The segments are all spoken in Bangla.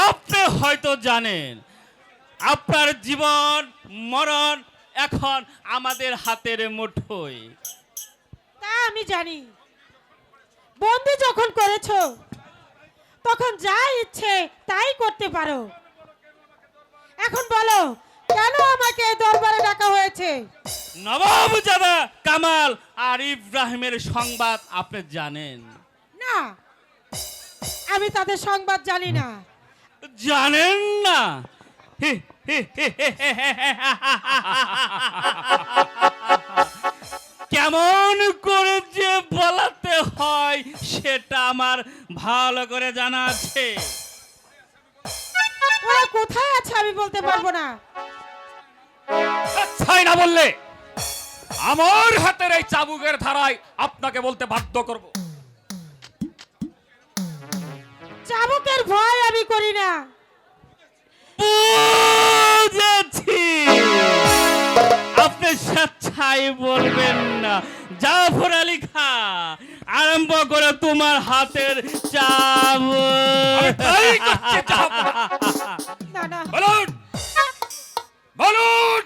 আপনি হয়তো জানেন আপনার জীবন মরণ এখন আমাদের হাতের মুঠোয়। তা আমি জানি, বন্দি যখন করেছো তখন যা ইচ্ছে তাই করতে পারো। এখন বলো কেন আমাকে দরবারে ডাকা হয়েছে? নবাবজাদা কামাল আর ইব্রাহিমের সংবাদ আপনি জানেন না, আমি তাদের সংবাদ জানি না। জানেন না? কেমন করে যে বলাতে হয় সেটা আমার ভালো করে জানা আছে। ওরা কোথায় আছে আমি বলতে পারবো না। ছাই না বললে আমার হাতের এই চাবুকের ধারায় আপনাকে বলতে বাধ্য করব। চাবুকের ভয় আমি করি না। বুঝেছি, আপনি স্বেচ্ছায় বলবেন না। জাফর আলী খা, আরম্ভ করে তোমার হাতের চাবুক। না না, বলুন বলুন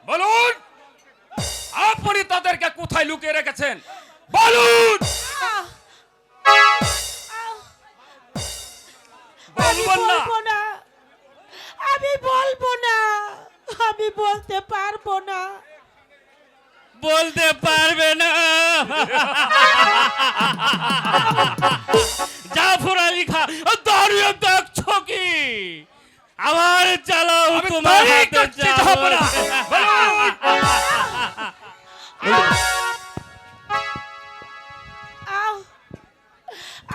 বলুন, আপনি তাদেরকে কোথায় লুকিয়ে রেখেছেন বলুন। আমি বলবো না, আমি বলতে পারবো না। বলতে পারবে না? জাফর আলী খা, দাঁড়িয়ে দেখছো কি? আমার চালাও তোমার হাতে চাবুক।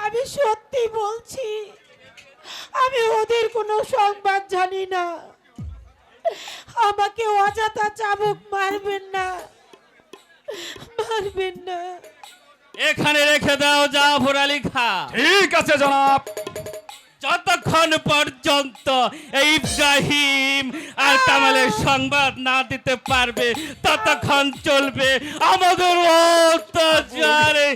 আমি সত্যি বলছি, আমি ওদের কোনো সংবাদ জানি না। আমাকে অযথা চাবুক মারবেন না, মারবেন না। এখানে রেখে দাও জাফর আলী খা। ঠিক আছে জনাব। যতক্ষণ পর্যন্ত ইব্রাহিম আর কামালের সংবাদ না দিতে পারবে ততক্ষণ চলবে আমাদের অত্যাচারে।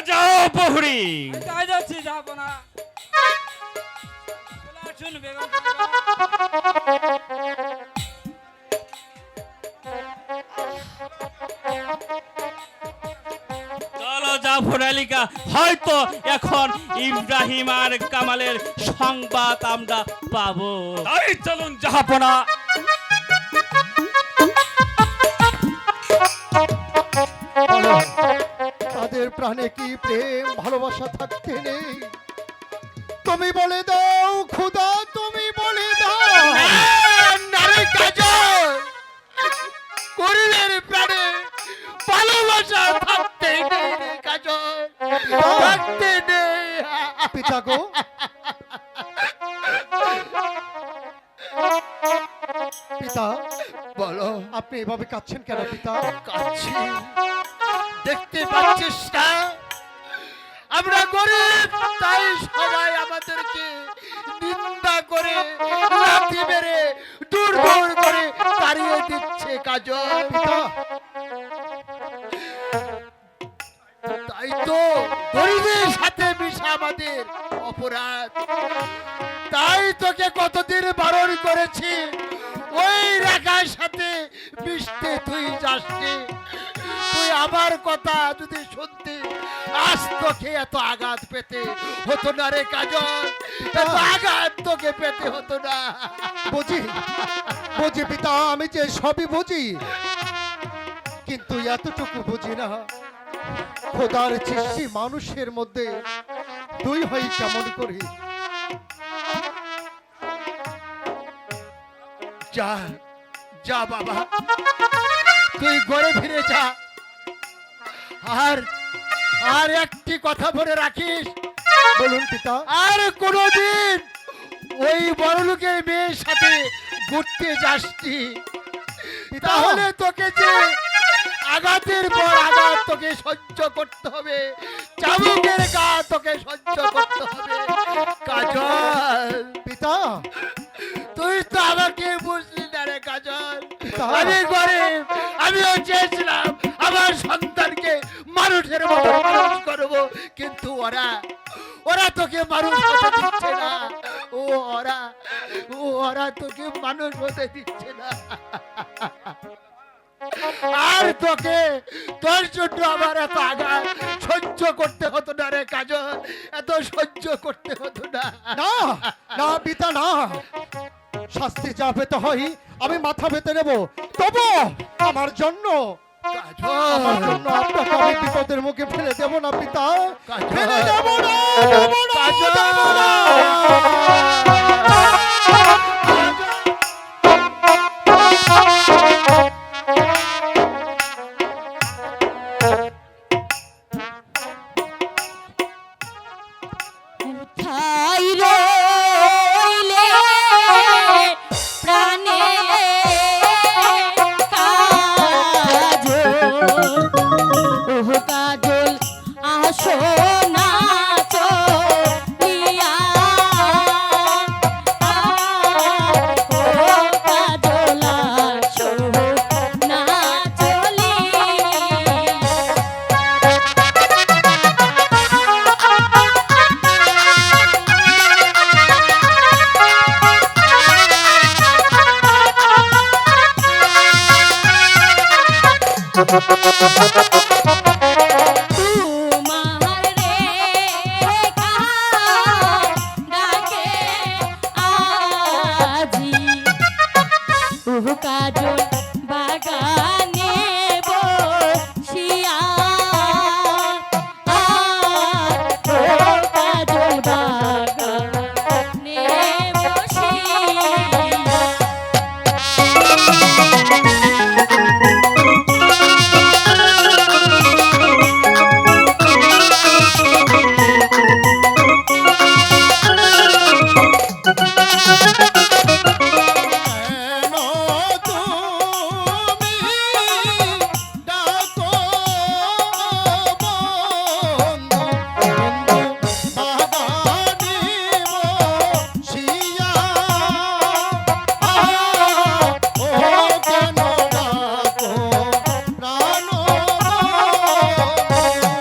যাও প্রহরী। তাই যাচ্ছি, যাবো না। শুনবে চলো জাফর আলী খা, হয়তো এখন ইব্রাহিম আর কামালের সংবাদ আমরা পাবো। তাই চলুন জাহাপনা। তাদের প্রাণে কি প্রেম ভালোবাসা থাকতে নেই? তুমি বলে দাও খুদা, তুমি বলে দাও। নারে কাজল, করিলের প্রাণে ভালোবাসা থাকতে নেই রে কাজল, থাকতে নেই। পিতা গো, পিতা বলো, আপনি এভাবে কাঁদছেন কেন পিতা? কাচ্ছি, দেখতে পাচ্ছিস না আমরা গরিব, তাই সবাই আমাদেরকে নিন্দা করে, লাথি মেরে, দূর দূর করে তাড়িয়ে দিচ্ছে কাজল। পিতা তাই তো গরিবের সাথে মিশা আমাদের অপরাধ। তাই তোকে কতদিন বারণ করেছি ওই রেখার সাথে মিশতে তুই যাসনি। তুই আমার কথা যদি শুনতি আজ তোকে এত আঘাত পেতে হতো না রে কাজল, এত আঘাত তোকে পেতে হতো না। বুঝি বুঝি পিতা, আমি যে সবই বুঝি, কিন্তু এতটুকু বুঝি না, খোদার সৃষ্টি মানুষের মধ্যে দুই হয় কেমন করে। যা যা বাবা, তুই ঘরে ফিরে যা। আর আর একটি কথা বলে রাখিস, বলুন পিতা। আর কোনোদিন ওই বড়লোকের মেয়ের সাথে ঘুরতে যাসনি, তাহলে তোকে যে আঘাতের পর আঘাত তোকে সহ্য করতে হবে, চাবুকের গা তোকে সহ্য করতে হবে। কাজল, পিতা, তুই তো আমাকে বুঝলি না রে কাজল। পিতা। আমি গরিব, আমিও চেয়েছিলাম আমার সন্তানকে মানুষের মতো মানুষ করবো, কিন্তু ওরা ওরা তোকে মানুষ হতে দিচ্ছে না। ওরা তোকে মানুষ হতে দিচ্ছে না। আর তোকে, তোর জন্য আমার এত আঘাত সহ্য করতে হতো না রে কাজল, এত সহ্য করতে হতো না। না না পিতা, না, শাস্তি যা পেতে হয় আমি মাথা পেতে নেব, তবু আমার জন্য আমার কাজল, জন্য আপনাকে আমি বিপদের মুখে ফেলে দেব না পিতা, কাজল, ফেলে দেব না, দেব না, কাজল। দেব না। কোথায় রইলে প্রাণে কাজল, ওহ কাজল আসো না চলিয়া, ও কাজল আসো না চলিয়া। তোমার রেখা ডাকে আজি, ওহ কাজল বাগানে বসিয়া, ও কাজল বাগানে বসিয়া। কেন তুমি ডাকো বন্ধু, বন্ধু বাগানে বসিয়া, ও কেন ডাকো প্রাণ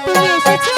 তুমি এসেছো?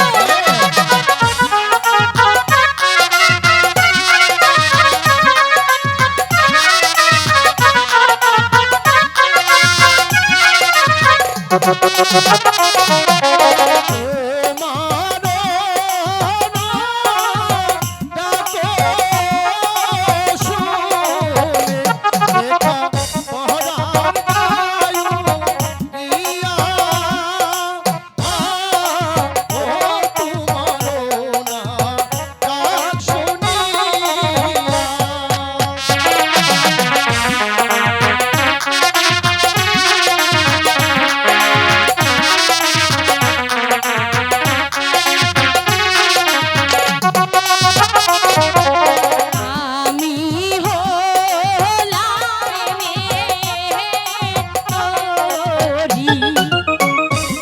আমি হলাম তোরি,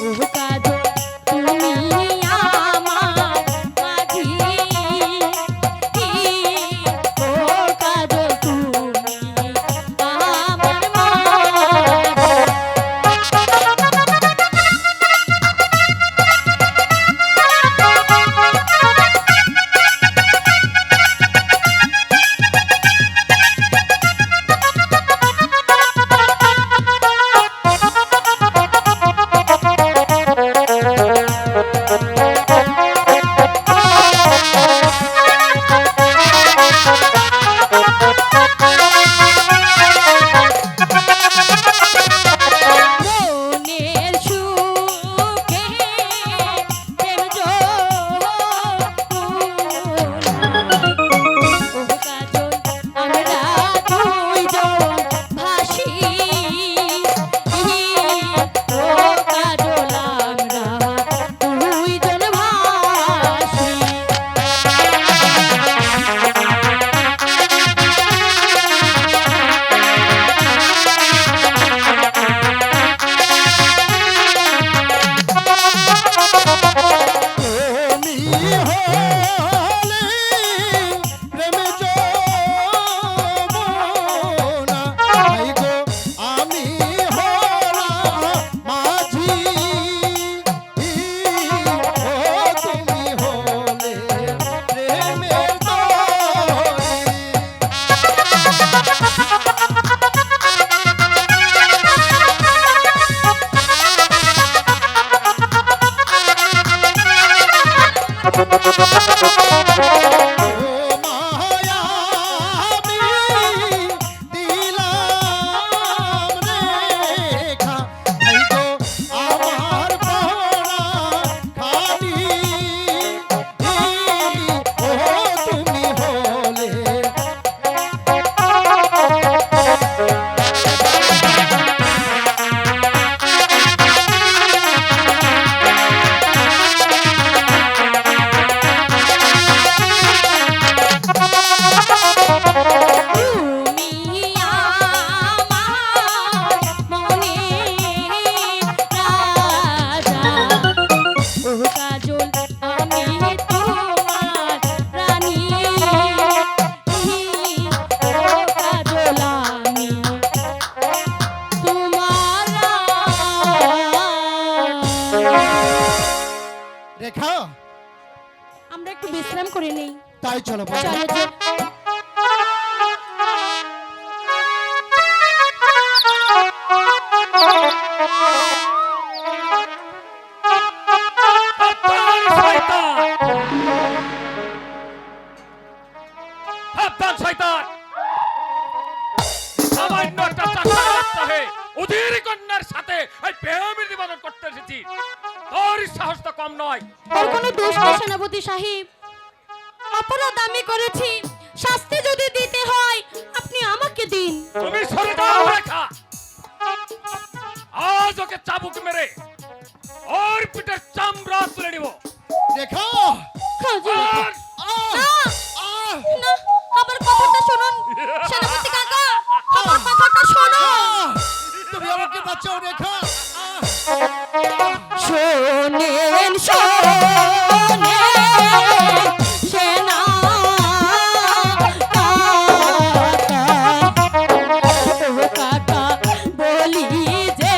ওহ কাজল তুমি আমার মাঝি, ও কাজল তুমি আমার মাঝি। মনের চলো বন্ধু। চলো চলো। সাবধান শয়তান! সাবধান শয়তান! সামান্য একটা চাষার বাচ্চা হয়ে অধীর কন্যার সাথে এই প্রেমের নিবেদন করতে এসেছি। তোর সাহস তো কম নয়। ওর কোনো দোষ নেই সেনাপতি সাহেব, অপরাধ আমি করেছি, শাস্তি যদি দিতে হয় আপনি আমাকে দিন। তুমি সরে যাও রেখা। আজ ওকে চাবুক মেরে ওর পিঠের চামড়া তুলে নিব। রেখা কাজী আর না না, আমার কথাটা শুনুন সেনাপতি কাকা, আমার কথাটা শুনুন। তুমি আমাকে বাঁচাও রেখা। শোনেন শোনেন সেনা কাকা বলি যে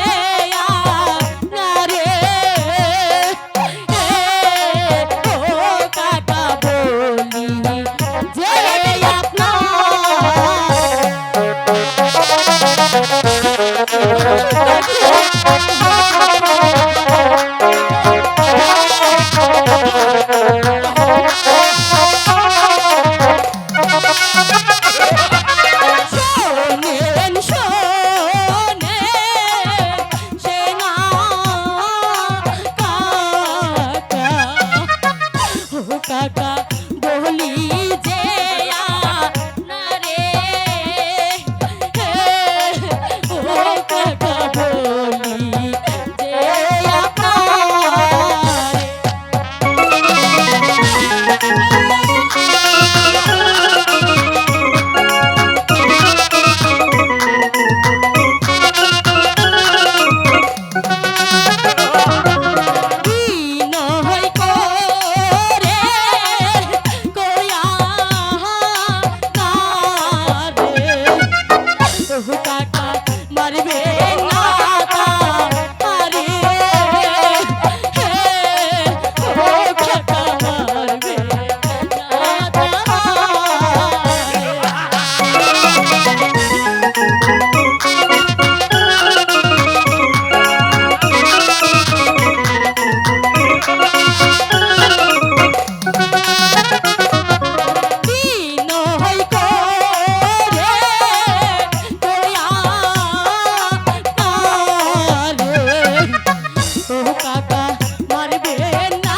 না রে ও কাকা বলি যে আপনার শোনেন শোনেন সেনা কাকা ও কাকা বলি যে না রে ও কাকা বলি যে আপনার বিনয় করে কয়া কারে ওহ কাকা মারবে না আরে ও কাকা মারবে বিনয় করে কয়া কারে ও কাকা মারবে না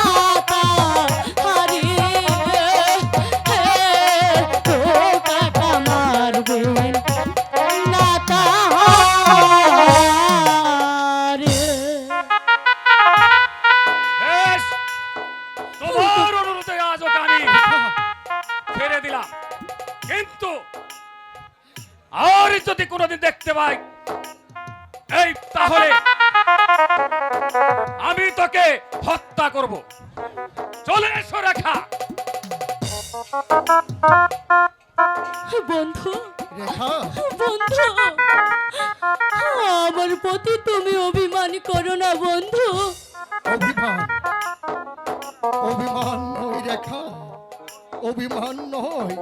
আরে ও কাকা মারবে না আরে বেশ, তোমার অনুরোধে আজ ওকে আমি ছেড়ে দিলাম, কিন্তু আর যদি কোনোদিন দেখতে পাই এই তাহলে আমি তোকে হত্যা করব। চলে এসো রেখা। বন্ধু রেখা বন্ধু আমার প্রতি তুমি অভিমান করো না বন্ধু। অভিমান অভিমান নয় রেখা, অভিমান নয়।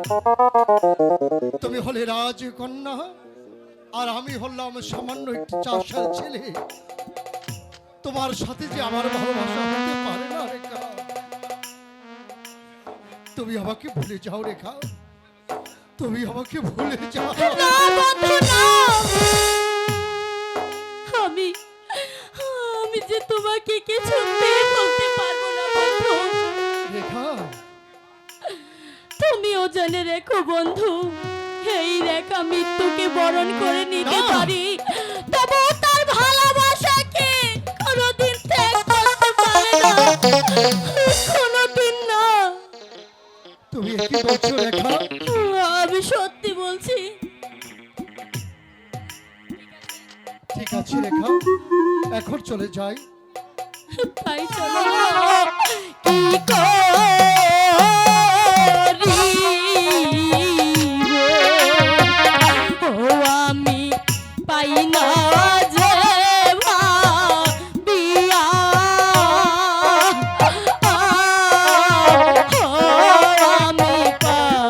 তুমি হলে রাজকন্যা আর আমি হলাম সামান্য একটি চাষার ছেলে। তোমার সাথে যে আমার ভালোবাসা হতে পারে না রেখা। তুমি আমাকে ভুলে যাও রেখা, তুমি আমাকে ভুলে যাও। না বন্ধু না, আমি আমি যে তোমাকে কিছুতেই বলতে পারবো না বন্ধু। রেখা তুমিও জেনে রেখো বন্ধু, এই রেখা মৃত্যুকে বরণ করে নিতে না। পারি, তবু তার ভালোবাসাকে কোনোদিন ত্যাগ করতে পারে না, কোনোদিন না। তুমি কি বলছো রেখা? আমি সত্যি বলছি। ঠিক আছে রেখা, এখন চলে যাই। তাই চলো কি করি ও আমি পাই না যে বিয়া আমি পাই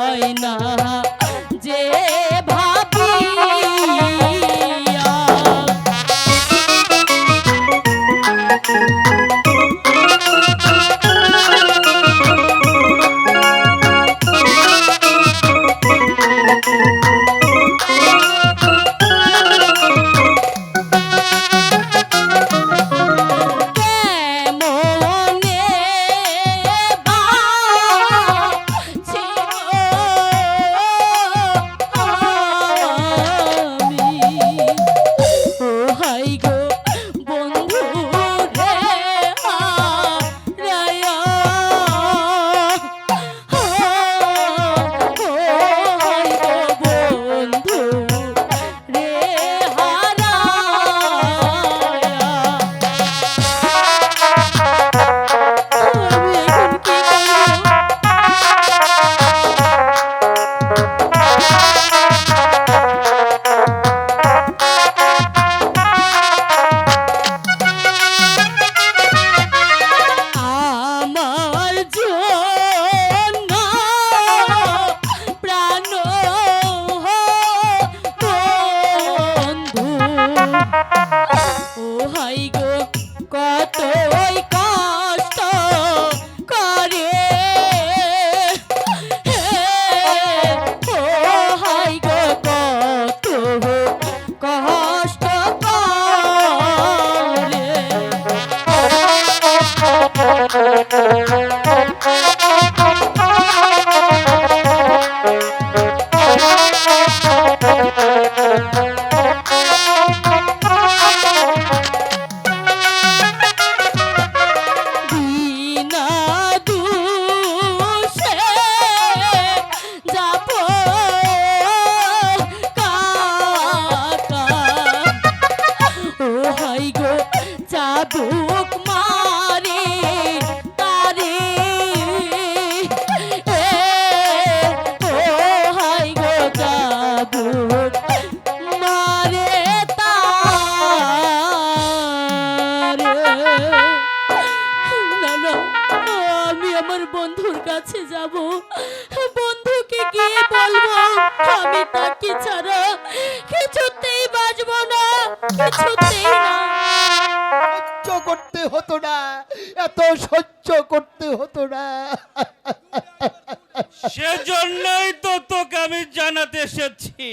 আমি জানাতে এসেছি,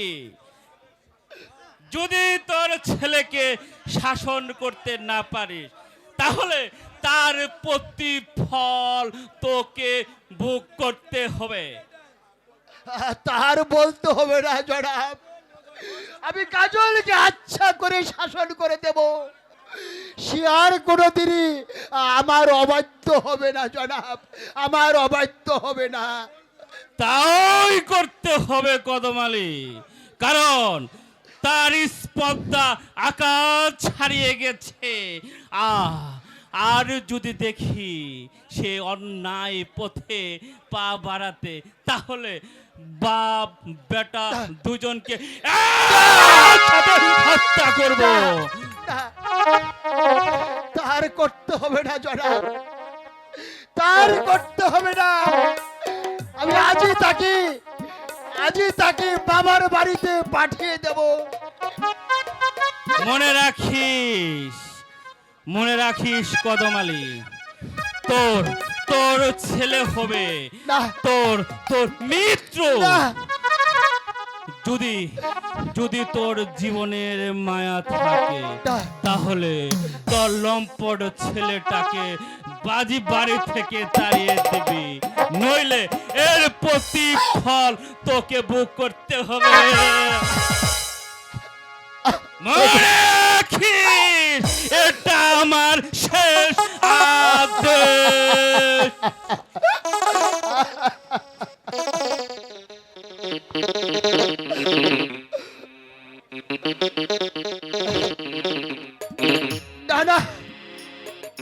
যদি তোর ছেলেকে শাসন করতে না পারিস তাহলে তার প্রতিফল তোকে ভোগ করতে হবে। তার বলতে হবে না জনাব, আমি কাজলকে আচ্ছা করে শাসন করে দেব, সে আর কোনোদিনই আমার অবাধ্য হবে না জনাব, আমার অবাধ্য হবে না। তাই করতে হবে কদমালি, কারণ তার স্পর্ধা আকাশ ছাড়িয়ে গেছে। আর যদি দেখি সে অন্যায় পথে পা বাড়াতে, তাহলে বাপ বেটা দুজনকে একসাথে হত্যা করব। তার করতে হবে না জনাব, তার করতে হবে না। আমি আজই তাকে বাবার বাড়িতে পাঠিয়ে দেব। মনে রাখিস কদমালি, তোর তোর ছেলে হবে না। তোর মিত্র। না, যদি তোর জীবনের মায়া থাকে, না। তাহলে তোর লম্পট ছেলেটাকে বাড়ি থেকে তাড়িয়ে দিবি, নইলে এর প্রতিফল তোকে ভোগ করতে হবে। মনে রাখিস, এটা আমার শেষ আদেশ।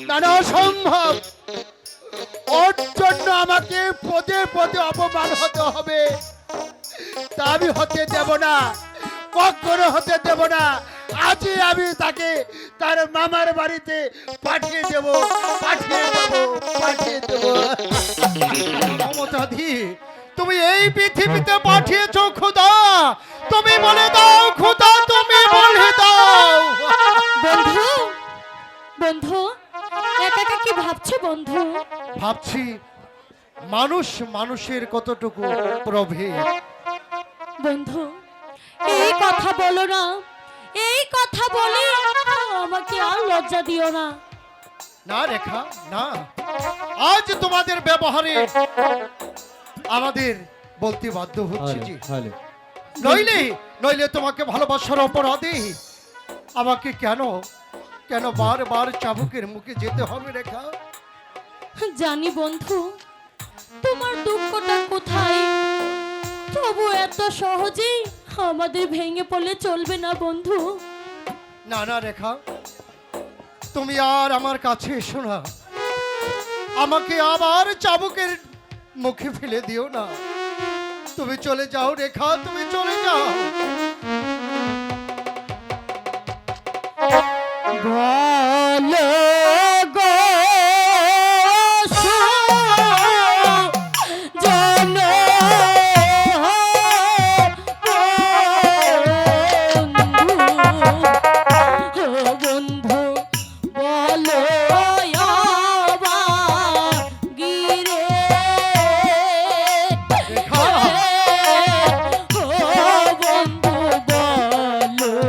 না, অসম্ভব। ওর জন্য আমাকে পদে পদে অপমান হতে হবে, তা আমি হতে দেব না, কখনো হতে দেব না। আজই আমি তাকে তার মামার বাড়িতে পাঠিয়ে দেব। মমতাদি, তুমি এই পৃথিবীতে পাঠিয়েছো খোদা, তুমি বলে দাও খোদা, তুমি বলে দাও। বন্ধু, বন্ধু, একা একা কি ভাবছো বন্ধু? ভাবছি মানুষের কতটুকু প্রভেদ। বন্ধু, এই কথা বলো না, এই কথা বলে আমাকে আর লজ্জা দিও না। না রেখা, না, আজ তোমাদের ব্যবহারে আমাদের বলতে বাধ্য হচ্ছে যে নইলে তোমাকে ভালোবাসার অপরাধে আমাকে কেন বারবার চাবুকের মুখে যেতে হবে রেখা? জানি বন্ধু, তোমার দুঃখটা কোথায়, তবু এত সহজেই আমাদের ভেঙে পড়লে চলবে না বন্ধু। না রেখা, তুমি আর আমার কাছে এসো না, আমাকে আবার চাবুকের মুখে ফেলে দিও না। তুমি চলে যাও রেখা, তুমি চলে যাও। বলো গো জানো বন্ধু, বলো গিরে বন্ধু, বলো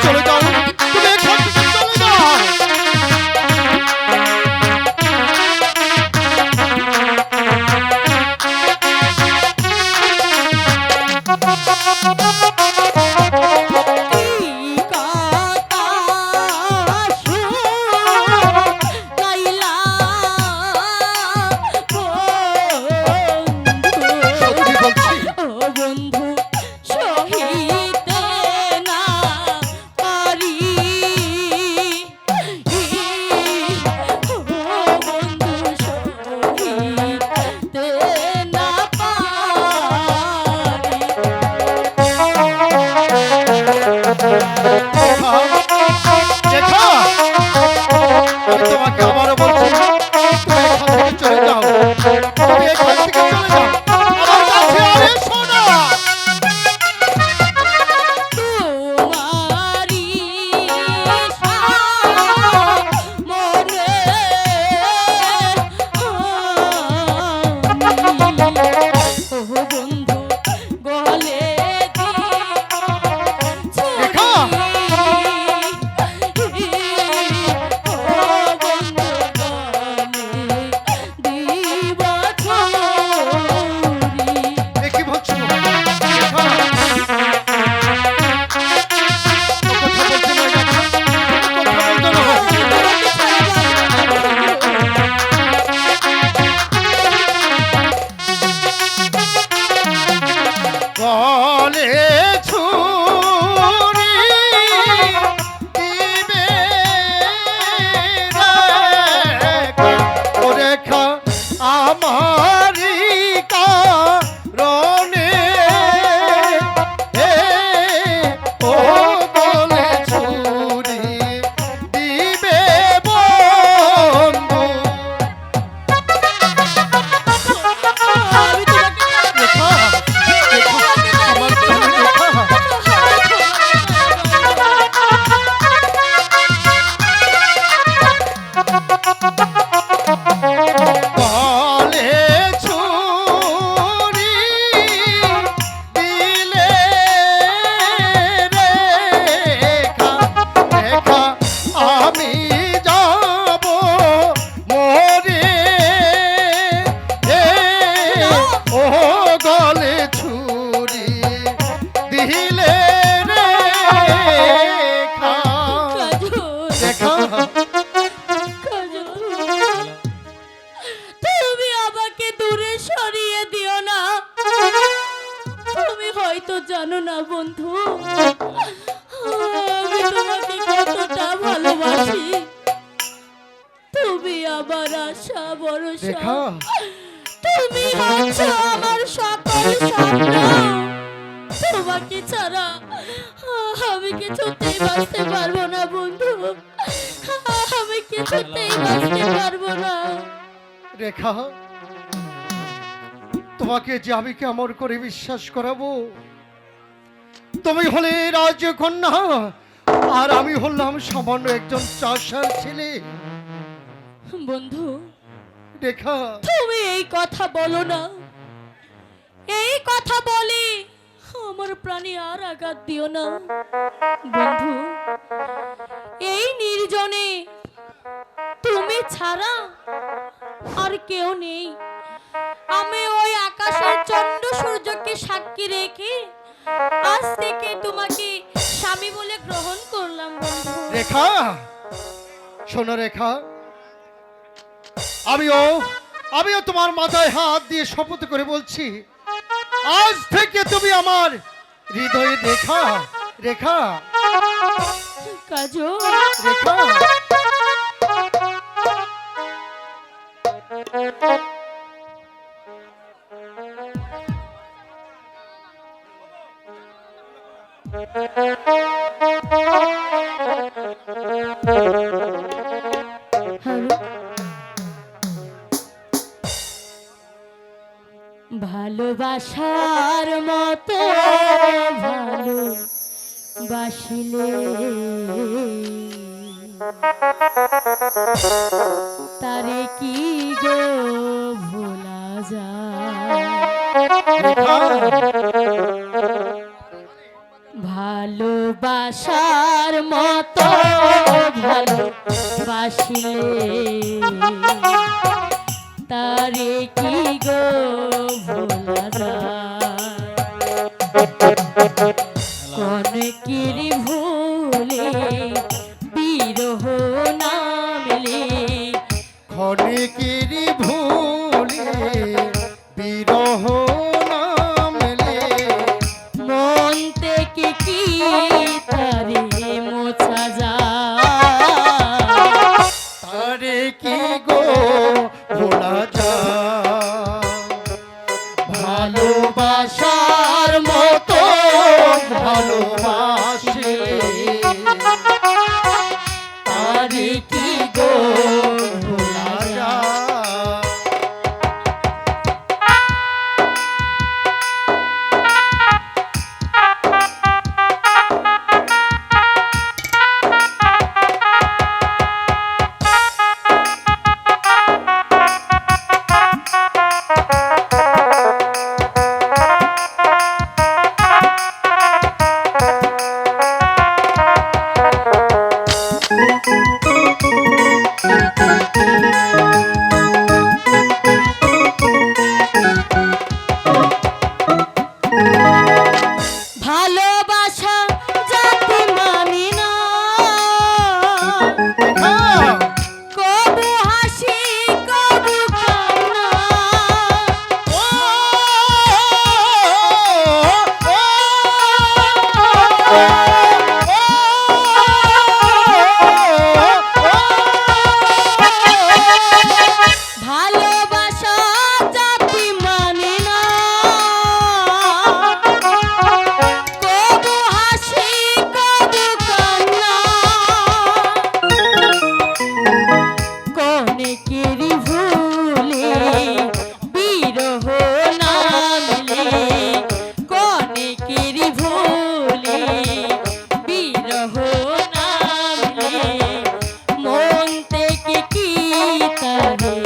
চলে যাও, তুমি এখান থেকে চলে যাও। সত্যি বলছি, বন্ধু সহিতে না পারি, ও বন্ধু সহিতে না পারি। রেখা, আমি তোমাকে আবারও বলছি, তুমি এখান থেকে চলে যাও, তুমি এখান থেকে চলে যাও, আমার কাছে আর এসো না। তোমারি মনে ও বন্ধু গলে রেখা, এ কি বলছো? রেখা, কথা বলছো না রেখা, কথা বলছো না। গলে ছুরি দিবে রেখা, ও রেখা আমারি কারণে, ও গলে ছুরি দিবে বন্ধু। রেখা, রেখা, আমার প্রাণ রেখা। গলে ছুরি দিলে রেখা, রেখা আমি যাব মরে, ও গলে ছুরি দিলে রেখা। রেখা, তুমি আমাকে দূরে সরিয়ে দিও না। তুমি হয়তো জানো না বন্ধু, আমি তোমাকে কতটা ভালোবাসি। তুমি আমার আশা ভরসা, রেখা, তুমি হচ্ছ আমার সকল স্বপ্ন। তোমাকে ছাড়া আমি কিছুতেই বাঁচতে পারবো না বন্ধু, আমি কিছুতেই বাঁচতে পারবো না। রেখা, তোমাকে যে আমি কেমন করে বিশ্বাস করাবো? তুমি হলে রাজকন্যা, আর আমি হলাম সামান্য একজন চাষার ছেলে। বন্ধু, রেখা, তুমি এই কথা বলো না। এই কথা বলি আমার প্রাণে আর আঘাত দিও না বন্ধু। এই নির্জনে তুমি ছাড়া আর কেউ নেই। আমি ওই আকাশের চন্দ্র সূর্যকে সাক্ষী রেখে আজ থেকে তোমাকে স্বামী বলে গ্রহণ করলাম বন্ধু। রেখা, শোনো রেখা, আমিও তোমার মাথায় হাত দিয়ে শপথ করে বলছি, আজ থেকে তুমি আমার হৃদয়ের রেখা। রেখা, কাজল, রেখা, হ্যালো, ভালোবাসার মতো ভালোবাসিলে তারে কি গো ভোলা যায়? ভালোবাসার মতো ভালোবাসিলে তারে কি গো ভোলা যায় কনকের ভুলে বিরহ নামলে ক্ষণিকের ভুলে বিরহ নামলে মন থেকে কি তারে মোছা যায় তারে কি গো ভোলা যায় ভালোবাসার মতো ভালোবাসে তারে কি গো ভোলা যায় ভালোবাসা যাতে মানি না কবু হাসি কবু কান্না ভালোবাসা যাতে মানি না কবু হাসি কবু কান্না কনকের ভুলে বিরহ নামলে কনকের ভুলে বিরহ নামলে মন থেকে কি তারে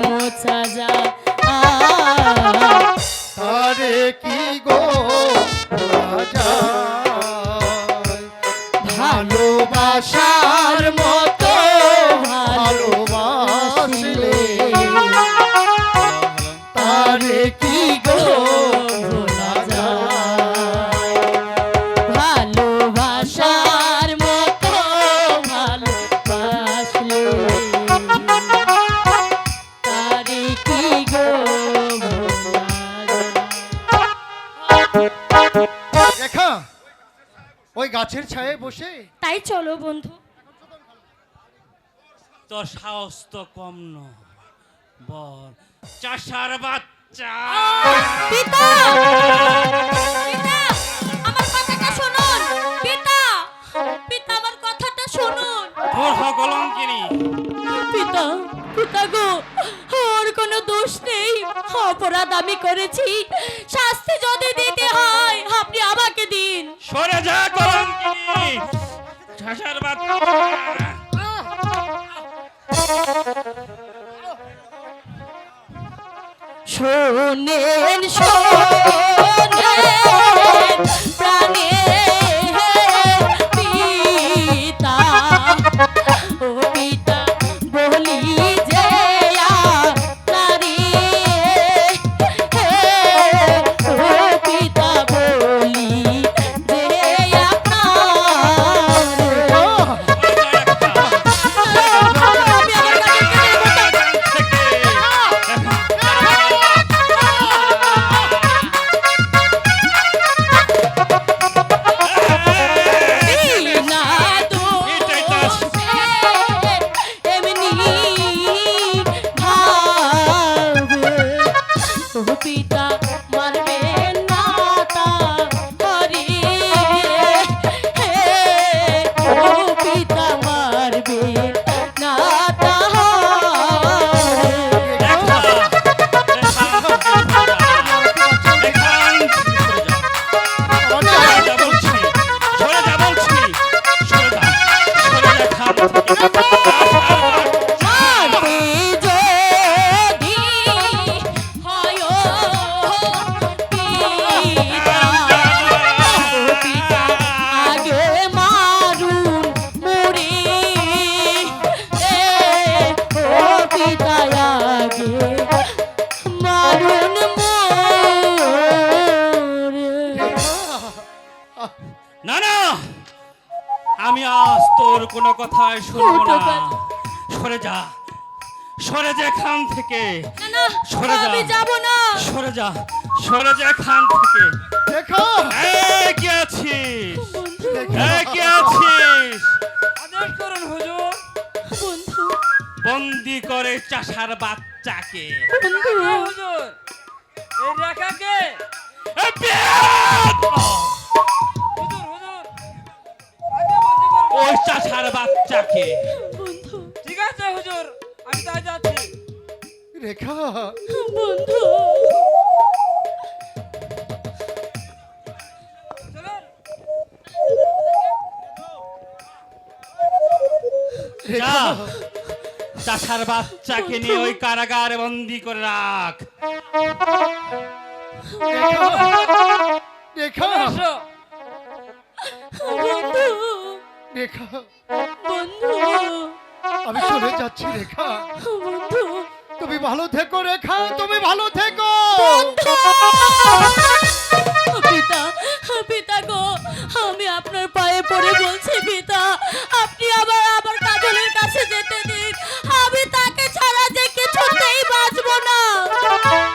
মোছা যায় তারে কি গো ভোলা যায় ভালোবাসার মতো ভালোবাসলে তারে কি গো ভোলা যায় ভালোবাসার মতো ভালোবাসলে তারে কি গো দেখা ওই গাছের ছায়ায় বসে তাই চলো বন্ধু তোর সাহস তো কম নয় বল চাষার বাচ্চা পিতা পিতা আমার কথাটা শুনুন পিতা পিতা আমার কথাটা শুনুন মূর্খ কলঙ্কিনী পিতা পিতা গো ওর কোনো দোষ নেই অপরাধ আমি করেছি শাস্তি যদি দিতে হয় আপনি আমাকে দিন সরে যা কলঙ্কিনী চাষার বাচ্চা শোনেন শোনেন প্রাণের পিতা ও পিতা বলি যে আপনারি ও পিতা বলি যে পিতা মারবেন না তা হরি ও পিতা মারবেন না তা আগে মারুন তোর কোনো কথাই শুনবো ওঠো না। বাবা। সরে যা, সরে যা এখান থেকে, না না সরে যা। আমি যাব না। সরে যা, সরে যা এখান থেকে। রেখা এই কে আছিস? বন্ধু এই কে আছিস? আদেশ করুন হুজুর। বন্ধু বন্দি করে চাষার বাচ্চাকে। বন্ধু কে হুজুর? এই রেখাকে? এ বেয়াত! হুজুর হুজুর। আগে বন্দি করবো। ওই চাষার বাচ্চাকে। বন্ধু ঠিক আছে হুজুর, আমি তাই যাচ্ছি। রেখা বন্ধু চলুন। যা, রেখা চাষার বাচ্চাকে নিয়ে ওই কারাগারে বন্দি করে রাখ। রেখা এসো। বন্ধু রেখা বন্ধু আমি চলে যাচ্ছি রেখা। বন্ধু তুমি ভালো থেকো রেখা, তুমি ভালো থেকো। পিতা পিতা গো, আমি আপনার পায়ে পড়ে বলছি পিতা, আপনি আবার আবার কাজলের কাছে যেতে দিন। আমি তাকে ছাড়া যে কিছুতেই বাঁচবো না।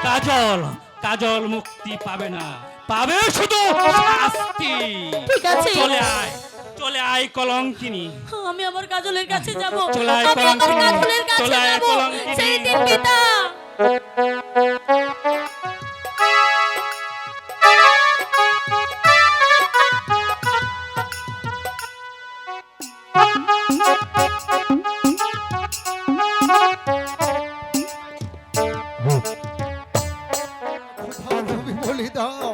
কাজল, কাজল মুক্তি পাবে না, পাবে শুধু শাস্তি। ঠিক আছে। চলে আয়, চলে আয় কলঙ্কিনী। আমি আমার কাজলের কাছে যাব। চলে আয় আমি আমার কলঙ্কিনী, কাজলের কাছে চলে আয় যাব। কলঙ্কিনী। সেই দিন পিতা। তুমি বলে দাও,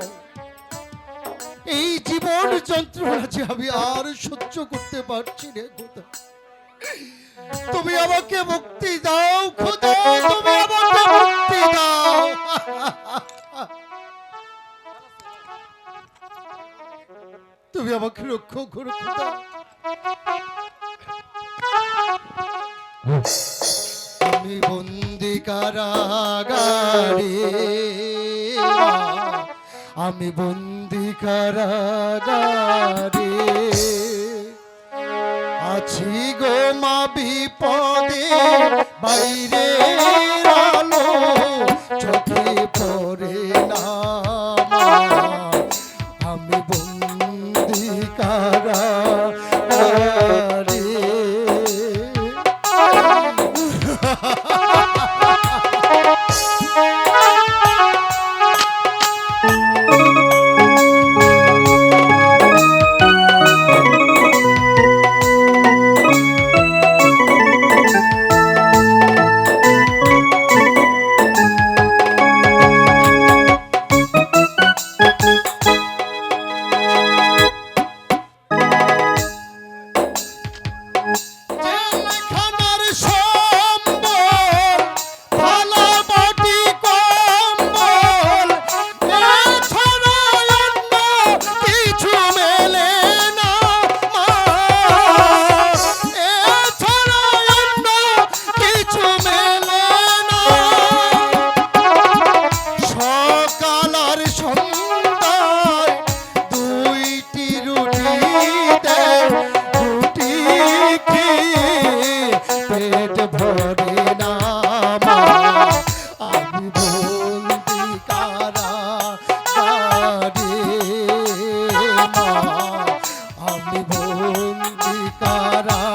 এই জীবন যন্ত্রণা যে আমি আর সহ্য করতে পারছি রে খোদা। তুমি আমাকে মুক্তি দাও খোদা, তুমি আমাকে মুক্তি দাও। তুমি আমাকে রক্ষা করো খোদা। আমি বন্দি কারাগারে, আমি বন্দি কারাগারে আছি গো মা, বিপদে বাইরে আলো চোখে পড়ে না মা। আমি বন্দি কারাগারে। জেলখানার সম্বল, থালা বাটি কম্বল, এছাড়া অন্য কিছু মেলে না মা। এছাড়া অন্য কিছু মেলে না। সকাল আর সন্ধ্যায় দুইটি রুটি দেয়, রুটি খেয়ে পেট ভরে না মা। আমি বন্দি কারাগারে মা, আমি বন্দি কারাগারে।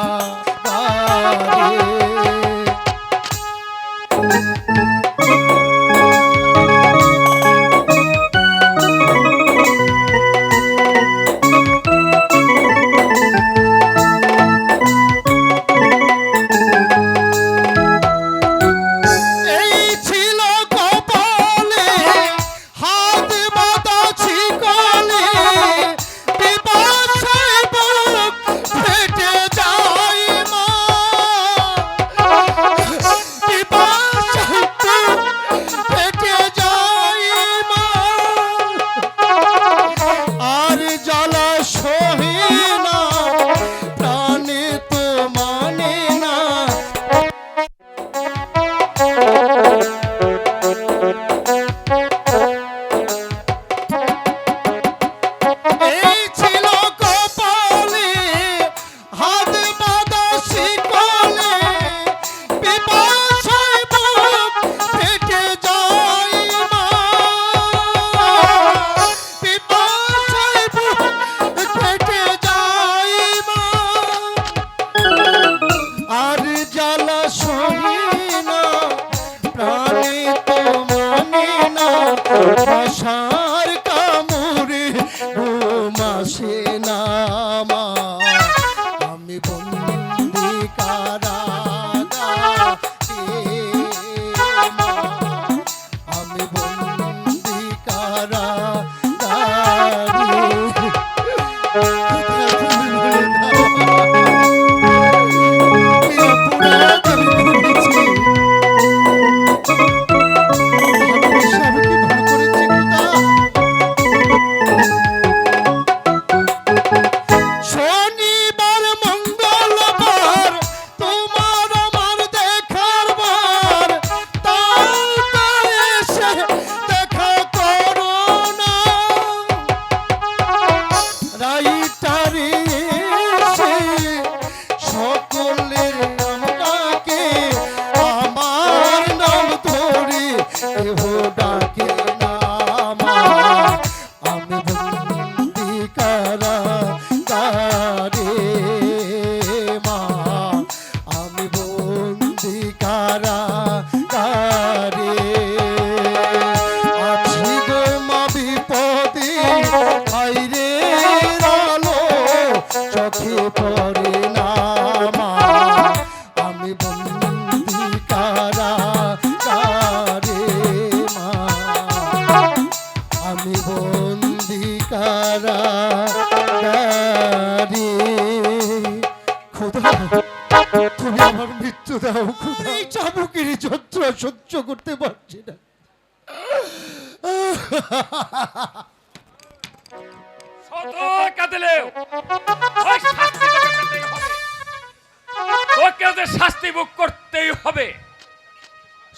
খোদা, তুমি আমার মৃত্যু দাও খোদা, এই চাবুকের যন্ত্রণা সহ্য করতে পারছি না। শত কাঁদলেও ওই শাস্তি তোকে পেতেই হবে। তোকে ওদের শাস্তি ভোগ করতেই হবে।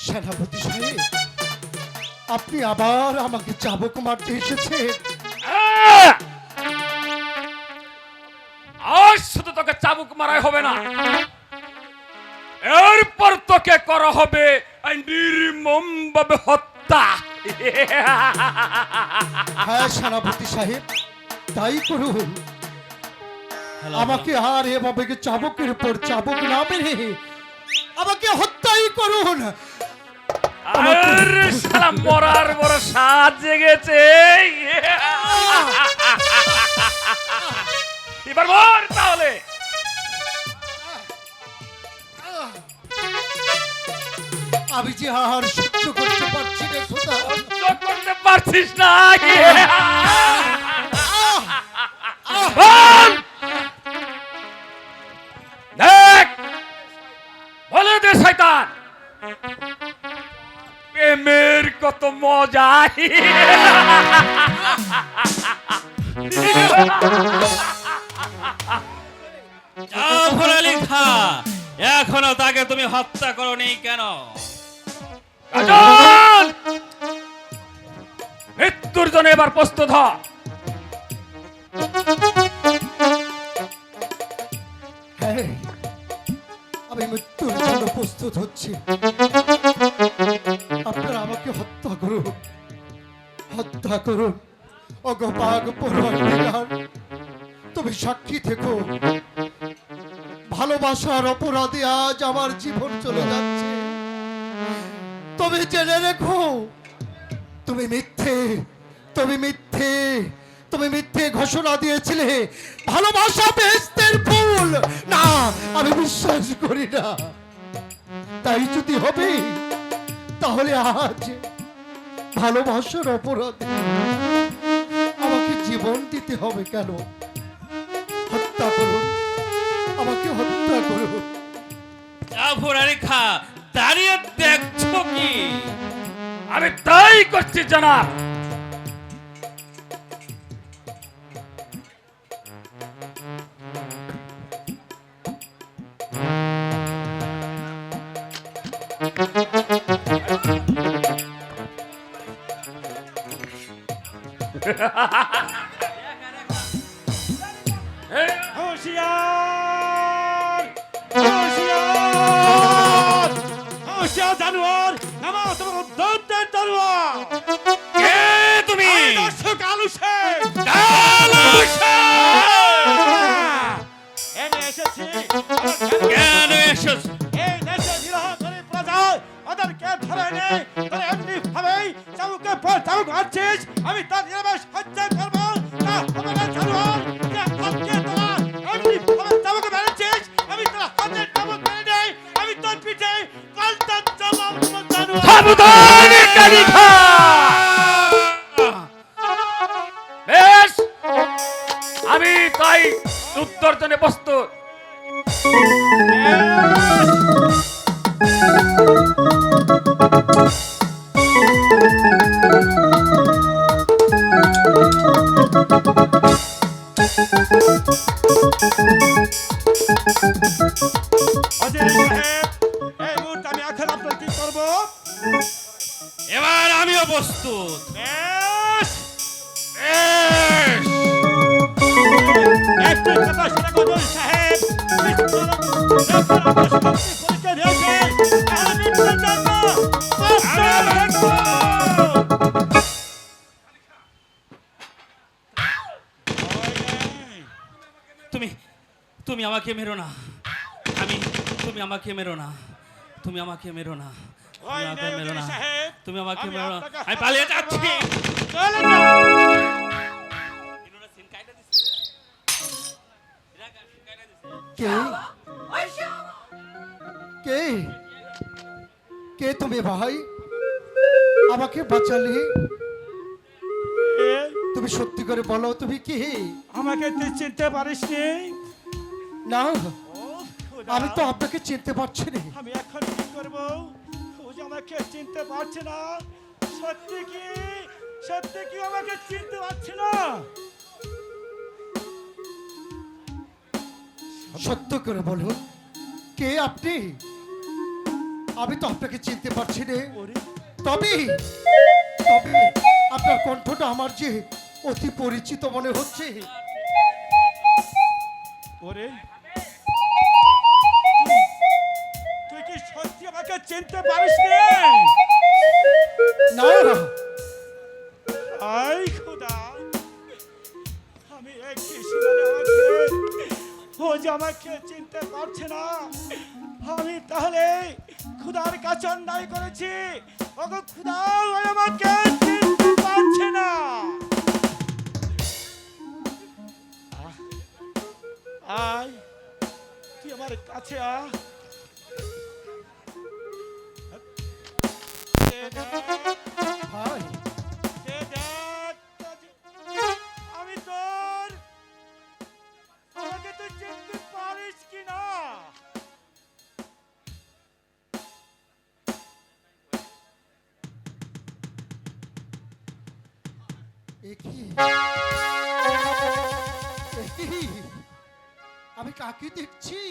সেনাপতি সাহেব, আপনি আবার আমাকে চাবুক মারতে এসেছেন। আর শুধু তোকে চাবুক মারাই হবে না, এরপর তোকে করা হবে নির্মম ভাবে হত্যা। হ্যাঁ সেনাপতি সাহেব, তাই করুন। আমাকে আর এভাবে চাবুকের পর চাবুক না মেরে আমাকে হত্যাই করুন। আরে শালা মরার বড় সাজ জেগেছে। এবার মর তাহলে। আমি যে আর সহ্য করতে পারছি না খোদা। সহ্য করতে পারছিস না? দেখ, বলে দে শয়তান, প্রেমের কত মজা। জাফর আলী খা, এখনো তাকে তুমি হত্যা করনি কেন? কাজল, মৃত্যুর জন্য এবার প্রস্তুত হ। হ্যাঁ, আমি মৃত্যুর জন্য প্রস্তুত হচ্ছি। আপনারা আমাকে হত্যা করুন, হত্যা করুন। অগপাগ পরওয়ারদিগার, তুমি সাক্ষী থেকো। ভালোবাসার অপরাধে আজ আমার জীবন চলে যাচ্ছে। তুমি জেনে রেখো, তুমি মিথ্যে, তুমি মিথ্যে, তুমি মিথ্যে ঘোষণা দিয়েছিলে ভালোবাসা বেহেশতের ফুল। না, আমি বিশ্বাস করি না। তাই যদি হবে, তাহলে আজ ভালোবাসার অপরাধে আমাকে জীবন দিতে হবে কেন? হত্যা করুন, আমাকে হত্যা করুন। জাফর আলী খা, দাঁড়িয়ে দেখছো কি? আমি তাই করছি জনাব। হুঁশিয়ার! হুঁশিয়ার! হুঁশিয়ার জানোয়ার! নামাও তোমার উদ্ধতদের তলোয়ার! কে তুমি? আমি দর্শক আলু শেখ! কালু শেখ! এনে এসেছি কেন এসেছো? এই দেশে নিরহকারী প্রজা ওদেরকে ধরে নেই, তোরা এমনি ভাবেই চাবুকের পর চাবুক মারছিস। আমি তার নিরাময় সহ্য করবো না। হবে না জানোয়ার! যে আজকে তোরা এমনি ভাবে চাবুকে মেরেছিস, আমি তোর হাতে চাবুক মেরে নেই। আমি তোর পিঠে পাল্টা চাবুক জানোয়ার! সাবধান কালি খা। বেশ, আমি তাই উত্তর জন্য প্রস্তুত। অজির সাহেব, এই মুহূর্তে আমি এখন আপনার কি করবো? এবার আমিও প্রস্তুত। বেশ! বেশ! একটি কথা শুনে গজল সাহেব, পরীক্ষা দিয়েছে। আমি প্রচন্ড প্রস্তুত থাকবো। তুমি তুমি আমাকে মেরো না। তুমি আমাকে মেরো না। তুমি আমাকে মেরো না। ওই তুমি আমাকে মেরো না। নেউজি সাহেব, তুমি আমাকে আমি মেরো না। আপনাকে আমি পালিয়ে যাচ্ছি। চলে যাও। কে কে কে তুমি ভাই? আমাকে বাঁচালে? তুমি সত্যি করে বলো, তুমি কে? আমাকে তুই চিনতে পারিসনি? না, খোদা, আমি তো আপনাকে চিনতে পারছি না। আমি এখন কি করব? ও যে আমাকে চিনতে পারছে না। সত্যি কি আমাকে চিনতে পারছে না? সত্য করে বলুন, কে আপনি? আমি তো আপনাকে চিনতে পারছি না। ওরে, তবে তবে আপনার কণ্ঠটা আমার যে অতি পরিচিত মনে হচ্ছে। ওরে, তুই কি সত্যি আমাকে চিনতে পারিস না? না, আই খোদা, আমি একই সময় ও যে আমাকে চিনতে পারছে না। আমি তাহলে খুদার কাছে অন্যায় করেছি। ওগো খুদা, ও আমাকে চিনতে পারছে না। আয়, তুই আমার কাছে আ। ভাই আমি তোর, আমাকে তুই চিনতে পারিস কিনা? একই আমি কাকে দেখছি?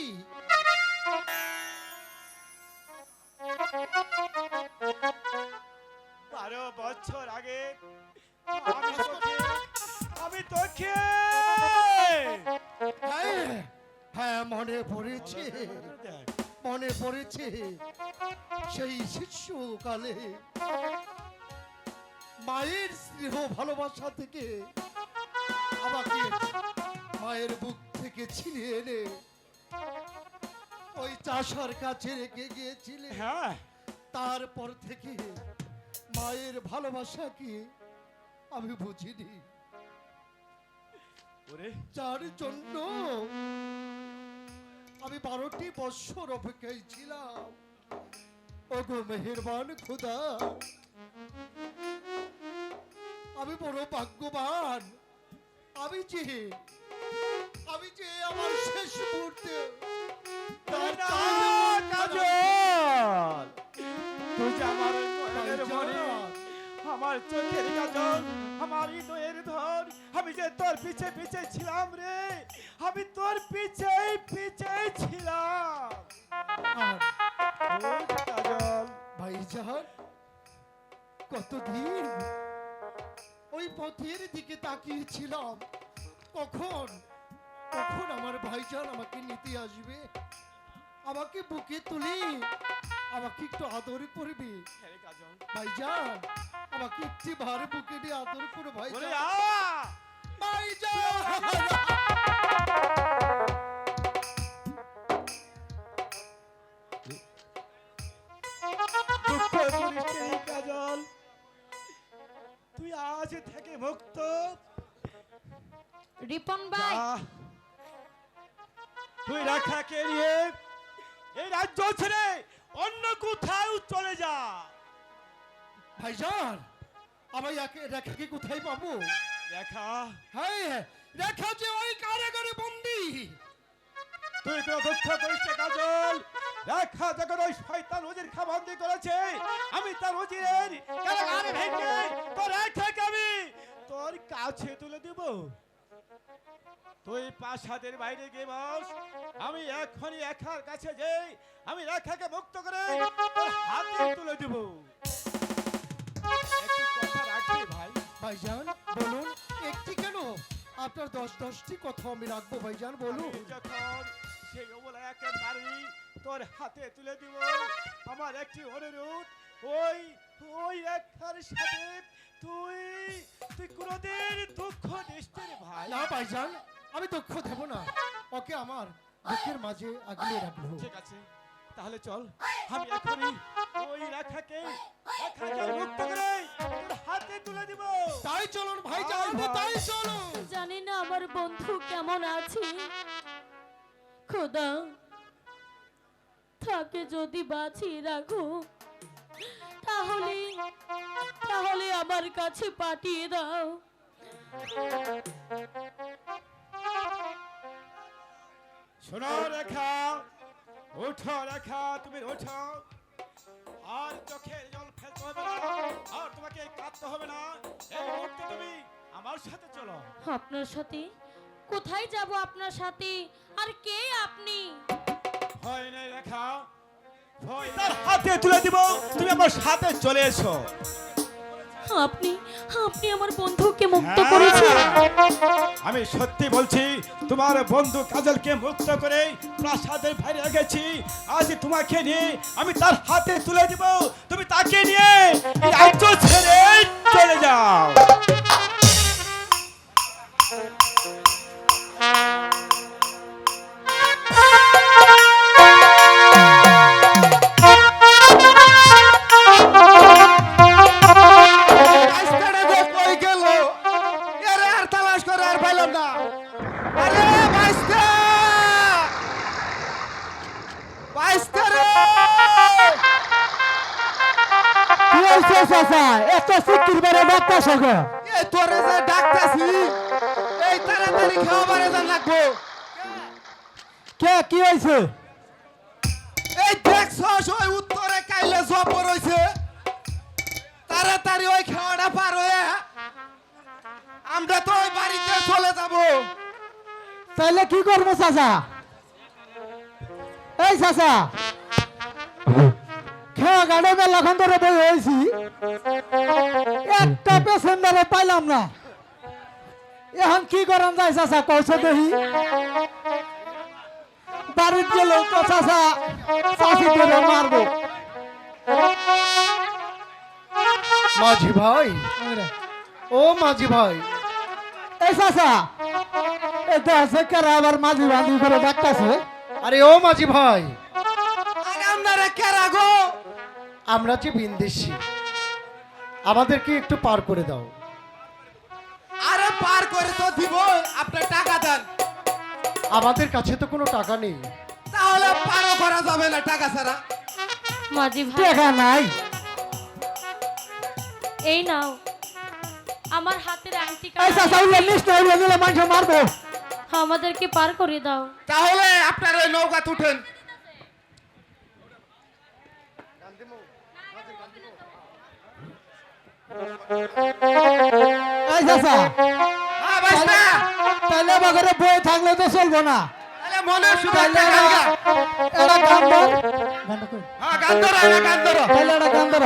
12 বছর আগে আমি তোকে হ্যাঁ, হ্যাঁ, মনে পড়েছে, মনে পড়েছে। সেই শিশুকালে মায়ের স্নেহ ভালোবাসা থেকে আমাকে মায়ের বুক থেকে ছিনিয়ে এনে ওই চাষার কাছে রেখে গিয়েছিলে। হ্যাঁ, তারপর থেকে মায়ের ভালোবাসা কি আমি বুঝিনি, ওরে যার জন্য আমি 12টি বৎসর অপেক্ষায় ছিলাম। ওগো মেহেরবান খোদা, আমি বড় ভাগ্যবান। আমি যে আমার শেষ মুহূর্তে তার কাজল, তুই যে আমার নয়নের মণি, আমার চোখের কাজল, আমার হৃদয়ের ধন। আমি যে তোর পিছে পিছে ছিলাম রে, আমি তোর পিছে পিছে ছিলাম। ওই কাজল, ভাইজান, কতদিন ওই পথের দিকে তাকিয়েছিলাম, কখন কখন আমার ভাইজান আমাকে নিতে আসবে, আমাকে বুকে তুলে আমাকে একটু আদর করবে। হ্যাঁ কাজল, ভাইজান, আমাকে একটি ভারে বুকে নিয়ে আদর করো ওরে ভাইজান। আ, ভাইজান, দুঃখ করিস নে কাজল, তুই আজ থেকে মুক্ত। রিপন ভাই, যা, তুই রাখাকে নিয়ে এই রাজ্য ছেড়ে অন্য কোথাও চলে যা। ভাইজান, আমার রেখাকে কোথায় পাবো? রেখা, হ্যাঁ, রেখা যে ওই কারাগারে বন্দী। তুই কোনো দুঃখ করিস না কাজল। রেখা যখন ওই শয়তান ওজির খাবন্দি করেছে, আমি তার ওজিরের কারাগারে ভেঙে তোর রেখাকে আমি তোর কাছে তুলে দেব। তুই প্রাসাদের বাইরে গিয়ে বস, আমি এখনই রেখার কাছে যাই, আমি রেখাকে মুক্ত করে তোর হাতে তুলে দেব। একটি কথা রাখবি ভাই? ভাইজান বলুন, একটি কেন, আপনার 10টি কথা আমি রাখবো। ভাইজান বলুন। আমি যখন সেই অবলাকে নারী তোর হাতে তুলে দিব, আমার একটি অনুরোধ, ওই ওই রেখার সাথে তুই তুই কোনোদিন দুঃখ দিস না রে ভাই। না ভাইজান, আমি দুঃখ দেব না, ওকে আমার বুকের মাঝে আগলে রাখবো। ঠিক আছে, তাহলে চল, আমি এখনই ওই রেখাকে মুক্ত করে তোর হাতে তুলে দিব। তাই চলুন ভাইজান, তাই চলুন। জানি না আমার বন্ধু কেমন আছে। খোদা, তাকে যদি বাঁচিয়ে রাখো, তাহলে তাহলে আমার কাছে পাঠিয়ে দাও। শোনো রেখা, ওঠো রেখা, তুমি ওঠো। আর চোখে জল ফেলতে হবে না, আর তোমাকে কাঁদতে হবে না। এই মুহূর্তে তুমি আমার সাথে চলো। আপনার সাথে? কোথায় যাব আপনার সাথে? আর কে আপনি? ভয় নেই রেখা, ভয় তার হাতে তুলে দিব, তুমি আমার সাথে চলে এসো। আপনি আপনি আমার বন্ধুকে মুক্ত করেছেন। আমি সত্যি বলছি, তোমার বন্ধু কাজলকে মুক্ত করে প্রাসাদের বাইরে গেছি। আজ তোমাকে নিয়ে আমি তার হাতে তুলে দিব, তুমি তাকে নিয়ে এই রাজ্য ছেড়ে চলে যাও। কই গেল? এরে আর তালাশ করে আর পাইলাম না। আরে ভাইস্তা! ভাইস্তা রে! কি হয়েছে চাচা? এত চিত্তির বেড়ে ডাক্তার সঙ্গে এই তোরে যে ডাকতাছি, এই তাড়াতাড়ি খাওয়াবারে জান লাগবো। কে কি হয়েছে? এই দেখছস ওই উত্তরে কাইলে জবর হইছে। তাড়াতাড়ি ওই খাওয়াটা পার হয়ে আমরা তো ওই বাড়িতে চলে যাব। তাইলে কি করবো চাচা? এই চাচা, খেয়া গাড়ি মেলাখান ধরে বই হয়েছি, একটা পেসেন্ডারে পাইলাম না। এখন কি করান যায় চাচা কৌশল দেখি? বাড়িতে গেলেও তো চাচা চাষি ধরে মারবো। মাঝি ভাই, ও মাঝি ভাই, এই চাচা, এটা আছে কেরা আবার মাঝি বান্ধি করে ডাকতেছে। আরে ও মাঝি ভাই, আরে আপনারা কেরা গো? আমরা যে বিন্দেশি, আমাদেরকে একটু পার করে দাও। আরে পার করে তো দিব, আপনার টাকা দেন। আমাদের কাছে তো কোনো টাকা নেই। তাহলে পারও করা যাবে না টাকা ছাড়া। মাঝি ভাই, দেখা নাই। এই নাও আমার হাতের আংটি এই চাচা উল্লে নিস না, উল্লে নিলে মানুষ মারবো। আমাদেরকে পার করে দাও। তাহলে আপনার ওই নৌকা উঠেন। এই চাচা, হ্যাঁ ভাইস্তা, তাইলে বাগরে বই থাকলে তো চলবো না। তাহলে মনে শুধু তাইলে একটা গান গা। এটা গান ধর। গানটা কই? হ্যাঁ গান ধরো, গান ধরো। তাইলে এটা গান ধর।